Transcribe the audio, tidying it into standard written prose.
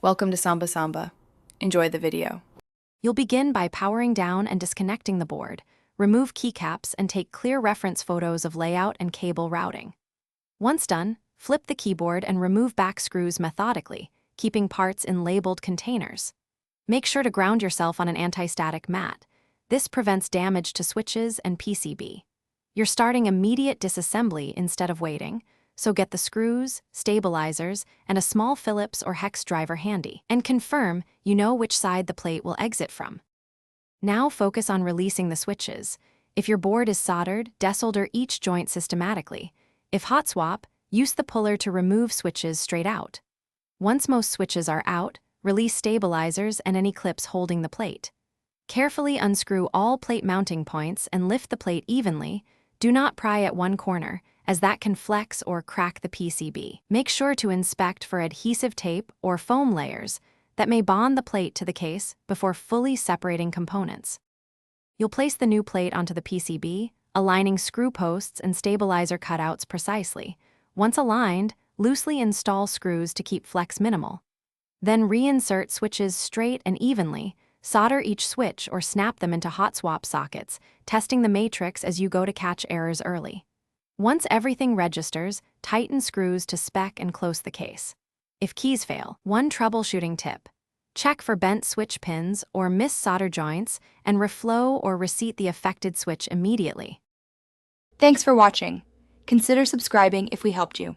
Welcome to Samba Samba. Enjoy the video. You'll begin by powering down and disconnecting the board, remove keycaps, and take clear reference photos of layout and cable routing. Once done, flip the keyboard and remove back screws methodically, keeping parts in labeled containers. Make sure to ground yourself on an anti-static mat. This prevents damage to switches and PCB. You're starting immediate disassembly instead of waiting, so get the screws, stabilizers, and a small Phillips or hex driver handy, and confirm you know which side the plate will exit from. Now focus on releasing the switches. If your board is soldered, desolder each joint systematically. If hot swap, use the puller to remove switches straight out. Once most switches are out, release stabilizers and any clips holding the plate. Carefully unscrew all plate mounting points and lift the plate evenly. Do not pry at one corner, as that can flex or crack the PCB. Make sure to inspect for adhesive tape or foam layers that may bond the plate to the case before fully separating components. You'll place the new plate onto the PCB, aligning screw posts and stabilizer cutouts precisely. Once aligned, loosely install screws to keep flex minimal. Then reinsert switches straight and evenly. Solder each switch or snap them into hot swap sockets, testing the matrix as you go to catch errors early. Once everything registers, tighten screws to spec and close the case. If keys fail, one troubleshooting tip: check for bent switch pins or missed solder joints and reflow or reseat the affected switch immediately. Thanks for watching. Consider subscribing if we helped you.